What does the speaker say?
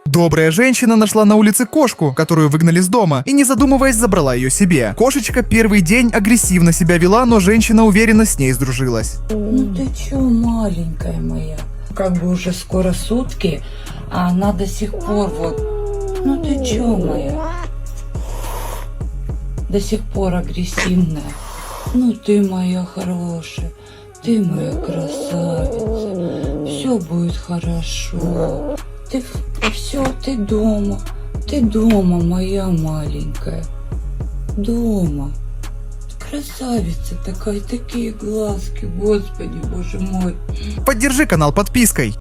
Добрая женщина нашла на улице кошку, которую выгнали с дома, и не задумываясь забрала ее себе. Кошечка первый день агрессивно себя вела, но женщина уверенно с ней сдружилась. Ну ты чё, маленькая моя? Как бы уже скоро сутки, а она до сих пор вот... Ну ты чё, моя? До сих пор агрессивная. Ну ты моя хорошая, ты моя красавица. Все будет хорошо. Ты все, ты дома, моя маленькая. Дома. Красавица такая, такие глазки, господи, боже мой. Поддержи канал подпиской.